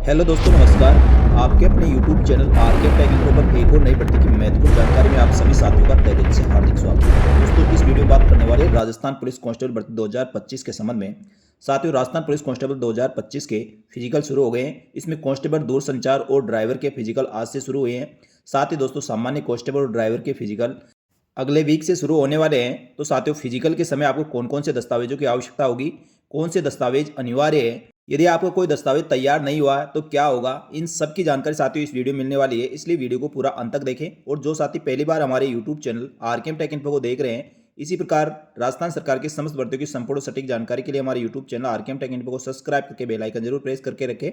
Hello दोस्तों, नमस्कार। आपके अपने YouTube channel RK tech info पर एक और नई भर्ती की महत्वपूर्ण जानकारी में आप सभी साथियों का तहे दिल से हार्दिक स्वागत है। दोस्तों, इस वीडियो में बात करने वाले राजस्थान पुलिस कांस्टेबल भर्ती 2025 के संबंध में। साथियों, राजस्थान पुलिस कांस्टेबल 2025 के फिजिकल शुरू हो गए हैं। इसमें कांस्टेबल, दूरसंचार और ड्राइवर के फिजिकल आज से शुरू हुए हैं। साथ ही दोस्तों, सामान्य कांस्टेबल और ड्राइवर के फिजिकल अगले वीक से शुरू होने वाले हैं। तो साथियों, फिजिकल के समय आपको कौन कौन से दस्तावेजों की आवश्यकता होगी, कौन से दस्तावेज अनिवार्य है, यदि आपको कोई दस्तावेज तैयार नहीं हुआ है तो क्या होगा, इन सब की जानकारी साथियों इस वीडियो में मिलने वाली है। इसलिए वीडियो को पूरा अंत तक देखें। और जो साथी पहली बार हमारे YouTube channel RKM take info को देख रहे हैं, इसी प्रकार राजस्थान सरकार की समस्त भर्तियों की संपूर्ण सटीक जानकारी के लिए हमारे YouTube channel RKM take info को सब्सक्राइब करके बेल आइकन जरूर प्रेस करके रखें,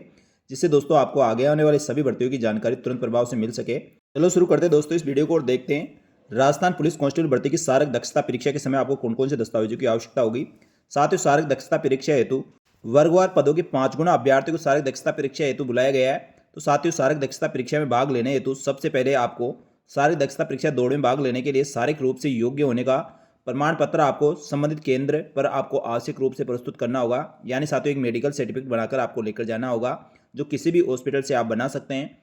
जिससे दोस्तों आपको आगे आने वाली सभी भर्तियों की जानकारी तुरंत प्रभाव से मिल सके। चलो शुरू करते हैं दोस्तों इस वीडियो को और देखते हैं राजस्थान पुलिस कांस्टेबल भर्ती की शारीरिक दक्षता परीक्षा के समय आपको कौन कौन से दस्तावेजों की आवश्यकता होगी। साथ ही शारीरिक दक्षता परीक्षा हेतु वर्गवार पदों के 5 गुना अभ्यर्थियों को शारीरिक दक्षता परीक्षा हेतु बुलाया गया है। तो साथियों, शारीरिक दक्षता परीक्षा में भाग लेने हेतु सबसे पहले आपको शारीरिक दक्षता परीक्षा दौड़ में भाग लेने के लिए शारीरिक रूप से योग्य होने का प्रमाण पत्र आपको संबंधित केंद्र पर आपको आवश्यक रूप से प्रस्तुत करना होगा। यानी साथियों, एक मेडिकल सर्टिफिकेट बनाकर आपको लेकर जाना होगा, जो किसी भी हॉस्पिटल से आप बना सकते हैं,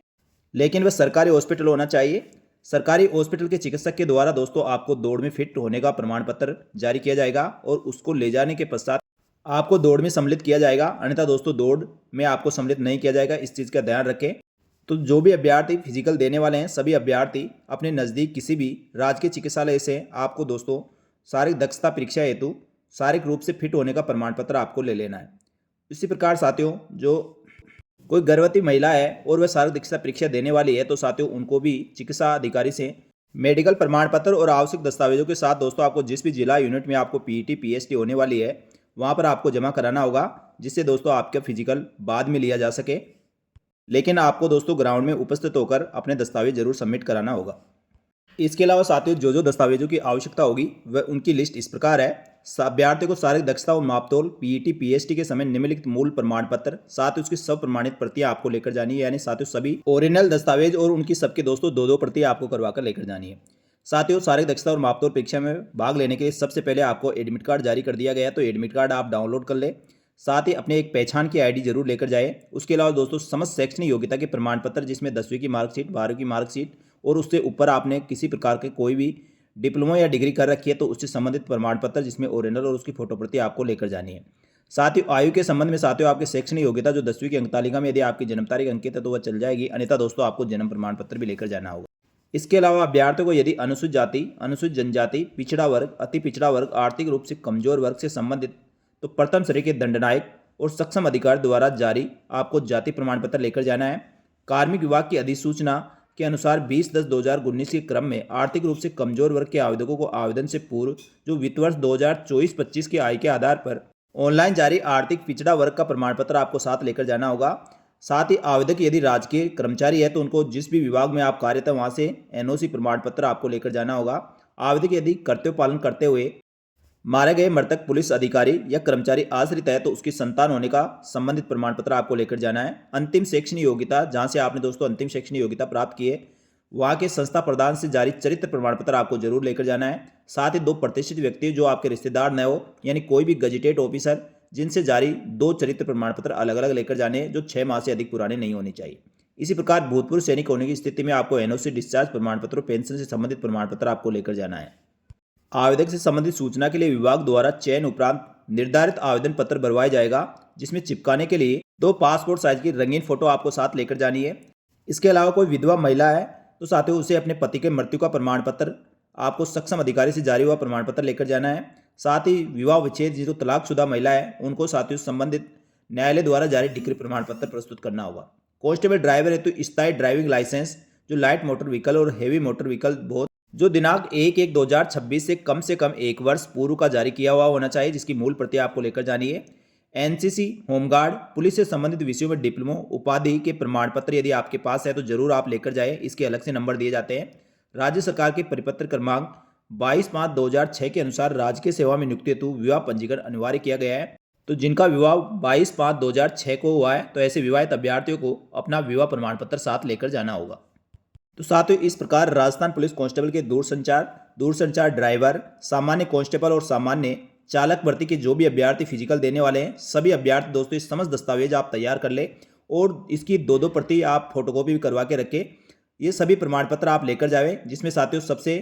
लेकिन वह सरकारी हॉस्पिटल होना चाहिए। सरकारी हॉस्पिटल के चिकित्सक के द्वारा दोस्तों आपको दौड़ में फिट होने का प्रमाण पत्र जारी किया जाएगा और उसको ले जाने के पश्चात आपको दौड़ में सम्मिलित किया जाएगा। अन्यथा दोस्तों, दौड़ में आपको सम्मिलित नहीं किया जाएगा, इस चीज़ का ध्यान रखें। तो जो भी अभ्यर्थी फिजिकल देने वाले हैं, सभी अभ्यर्थी अपने नज़दीक किसी भी राजकीय चिकित्सालय से आपको दोस्तों शारीरिक दक्षता परीक्षा हेतु शारीरिक रूप से फिट होने का प्रमाण पत्र आपको ले लेना है। इसी प्रकार साथियों, जो कोई गर्भवती महिला है और वह शारीरिक दक्षता परीक्षा देने वाली है, तो साथियों उनको भी चिकित्सा अधिकारी से मेडिकल प्रमाण पत्र और आवश्यक दस्तावेजों के साथ दोस्तों आपको जिस भी जिला यूनिट में आपको पीईटी पीएसटी होने वाली है, वहाँ पर आपको जमा कराना होगा, जिससे दोस्तों आपका फिजिकल बाद में लिया जा सके। लेकिन आपको दोस्तों ग्राउंड में उपस्थित होकर अपने दस्तावेज जरूर सबमिट कराना होगा। इसके अलावा साथियों, जो जो दस्तावेजों की आवश्यकता होगी वह उनकी लिस्ट इस प्रकार है। अभ्यर्थी को शारीरिक दक्षता और मापतोल पीईटी पीएसटी के समय निम्नलिखित मूल प्रमाण पत्र, साथ ही उसकी सब प्रमाणित प्रतियां आपको लेकर जानी है। यानी साथियों, सभी ओरिजिनल दस्तावेज और उनकी सबके दोस्तों 2-2 प्रतियां आपको करवाकर लेकर जानी है। साथियों, शारीरिक दक्षता और मापतोल परीक्षा में भाग लेने के लिए सबसे पहले आपको एडमिट कार्ड जारी कर दिया गया है, तो एडमिट कार्ड आप डाउनलोड कर ले। साथ ही अपने एक पहचान की आईडी जरूर लेकर जाए। उसके अलावा दोस्तों समस्त शैक्षणिक योग्यता के प्रमाण पत्र, जिसमें 10वीं की मार्कशीट, 12वीं की मार्कशीट और उससे ऊपर आपने किसी प्रकार के कोई भी डिप्लोमा या डिग्री कर रखी है तो उससे संबंधित प्रमाण पत्र, जिसमें ओरिजिनल और उसकी फोटो प्रति आपको लेकर जानी है। साथ ही आयु के संबंध में साथियों आपकी शैक्षणिक योग्यता जो 10वीं की अंक तालिका में यदि आपकी जन्म तारीख अंकित है तो वह चल जाएगी, अन्यथा दोस्तों आपको जन्म प्रमाण पत्र भी लेकर जाना होगा। इसके अलावा अभ्यर्थियों को यदि अनुसूचित जाति, अनुसूचित जनजाति, पिछड़ा वर्ग, अति पिछड़ा वर्ग, आर्थिक रूप से कमजोर वर्ग से संबंधित तो प्रथम श्रेणी के दंडनायक और सक्षम अधिकारी द्वारा जारी आपको जाति प्रमाण पत्र लेकर जाना है। कार्मिक विभाग की अधिसूचना के अनुसार 20/10/2019 के क्रम में आर्थिक रूप से कमजोर वर्ग के आवेदकों को आवेदन से पूर्व जो वित्त वर्ष 2024-25 की आय के आधार पर ऑनलाइन जारी आर्थिक पिछड़ा वर्ग का प्रमाण पत्र आपको साथ लेकर जाना होगा। साथ ही आवेदक यदि राजकीय कर्मचारी है तो उनको जिस भी विभाग में आप कार्यरत है वहाँ से एनओसी प्रमाण पत्र आपको लेकर जाना होगा। आवेदक यदि कर्तव्य पालन करते हुए मारे गए मृतक पुलिस अधिकारी या कर्मचारी आश्रित है तो उसकी संतान होने का संबंधित प्रमाण पत्र आपको लेकर जाना है। अंतिम शैक्षणिक योग्यता, जहां से आपने दोस्तों अंतिम शैक्षणिक योग्यता प्राप्त की है, वहां के संस्था प्रदान से जारी चरित्र प्रमाण पत्र आपको जरूर लेकर जाना है। साथ ही 2 प्रतिष्ठित व्यक्ति जो आपके रिश्तेदार न हो, यानी कोई भी गजेटेड ऑफिसर, जिनसे जारी 2 चरित्र प्रमाण पत्र अलग अलग लेकर जाने, जो 6 माह से अधिक पुराने नहीं होने चाहिए। इसी प्रकार भूतपूर्व सैनिक होने की स्थिति में आपको एनओसी, डिस्चार्ज प्रमाण पत्र और पेंशन से संबंधित प्रमाण पत्र आपको लेकर जाना है। आवेदक से संबंधित सूचना के लिए विभाग द्वारा चयन उपरांत निर्धारित आवेदन पत्र भरवाया जाएगा, जिसमें चिपकाने के लिए 2 पासपोर्ट साइज की रंगीन फोटो आपको साथ लेकर जानी है। इसके अलावा कोई विधवा महिला है तो साथियों उसे अपने पति के मृत्यु का प्रमाण पत्र आपको सक्षम अधिकारी से जारी हुआ प्रमाण पत्र लेकर जाना है। साथ ही विवाह विच्छेद जो तलाकशुदा महिला है उनको साथियों संबंधित न्यायालय द्वारा जारी डिग्री प्रमाण पत्र प्रस्तुत करना होगा। कांस्टेबल ड्राइवर है तो स्थायी ड्राइविंग लाइसेंस जो लाइट मोटर व्हीकल और हेवी मोटर व्हीकल बहुत जो दिनांक 1/1/2026 से कम 1 वर्ष पूर्व का जारी किया हुआ होना चाहिए, जिसकी मूल प्रति आपको लेकर जानी है। एनसीसी, होमगार्ड, पुलिस से संबंधित विषयों में डिप्लोमा उपाधि के प्रमाण पत्र यदि आपके पास है तो जरूर आप लेकर जाएं, इसके अलग से नंबर दिए जाते हैं। राज्य सरकार के परिपत्र क्रमांक 22/5/2006 के अनुसार राजकीय सेवा में नियुक्ति हेतु विवाह पंजीकरण अनिवार्य किया गया है। तो जिनका विवाह 22/5/2006 को हुआ है तो ऐसे विवाहित अभ्यर्थियों को अपना विवाह प्रमाण पत्र साथ लेकर जाना होगा। तो साथियों, इस प्रकार राजस्थान पुलिस कांस्टेबल के दूरसंचार ड्राइवर, सामान्य कांस्टेबल और सामान्य चालक भर्ती के जो भी अभ्यर्थी फिजिकल देने वाले हैं, सभी अभ्यर्थी दोस्तों इस समस्त दस्तावेज आप तैयार कर ले और इसकी 2-2 प्रति आप फोटोकॉपी भी करवा के रखें। ये सभी प्रमाण पत्र आप लेकर जाएं, जिसमें साथियों सबसे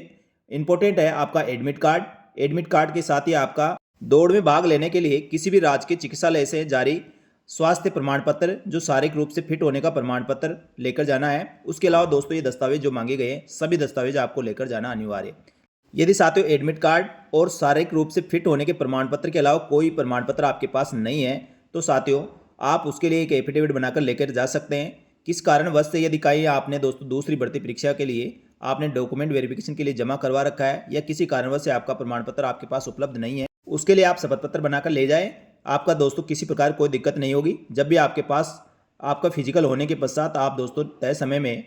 इम्पोर्टेंट है आपका एडमिट कार्ड। एडमिट कार्ड के साथ ही आपका दौड़ में भाग लेने के लिए किसी भी राजकीय चिकित्सालय से जारी स्वास्थ्य प्रमाण पत्र, जो शारीरिक रूप से फिट होने का प्रमाण पत्र लेकर जाना है। उसके अलावा दोस्तों ये दस्तावेज जो मांगे गए हैं, सभी दस्तावेज आपको लेकर जाना अनिवार्य है। यदि साथियों एडमिट कार्ड और शारीरिक रूप से फिट होने के प्रमाण पत्र के अलावा कोई प्रमाण पत्र आपके पास नहीं है, तो साथियों आप उसके लिए एक एफिडेविट बनाकर लेकर जा सकते हैं। किस कारणवश से यदि कहीं आपने दोस्तों दूसरी भर्ती परीक्षा के लिए आपने डॉक्यूमेंट वेरिफिकेशन के लिए जमा करवा रखा है या किसी कारणवश से आपका प्रमाण पत्र आपके पास उपलब्ध नहीं है, उसके लिए आप शपथ पत्र बनाकर ले जाएं। आपका दोस्तों किसी प्रकार कोई दिक्कत नहीं होगी। जब भी आपके पास आपका फिजिकल होने के पश्चात आप दोस्तों तय समय में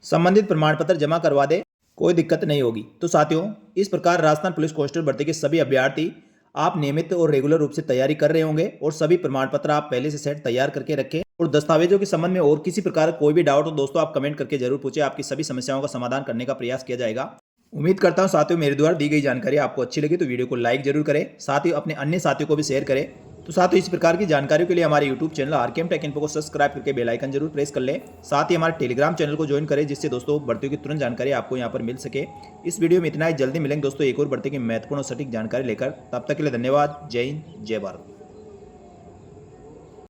संबंधित प्रमाण पत्र जमा करवा दें, कोई दिक्कत नहीं होगी। तो साथियों इस प्रकार राजस्थान पुलिस कांस्टेबल भर्ती के सभी अभ्यर्थी आप नियमित और रेगुलर रूप से तैयारी कर रहे होंगे और सभी प्रमाण पत्र आप पहले से सेट तैयार करके रखें। और दस्तावेजों के संबंध में और किसी प्रकार कोई भी डाउट हो दोस्तों आप कमेंट करके जरूर पूछें, आपकी सभी समस्याओं का समाधान करने का प्रयास किया जाएगा। उम्मीद करता हूं साथियों मेरे द्वारा दी गई जानकारी आपको अच्छी लगी तो वीडियो को लाइक जरूर करें, साथ ही अपने अन्य साथियों को भी शेयर करें। तो साथियों इस प्रकार की जानकारियों के लिए हमारे YouTube channel RKM take info को सब्सक्राइब करके बेल आइकन जरूर प्रेस कर लें। साथ ही हमारे टेलीग्राम चैनल को ज्वाइन करें, जिससे दोस्तों भर्तियों की तुरंत जानकारी आपको यहां पर मिल सके। इस वीडियो में इतना ही, जल्दी मिलेंगे दोस्तों एक और भर्ती की महत्वपूर्ण और सटीक जानकारी लेकर। तब तक के लिए धन्यवाद। जय हिंद, जय भारत।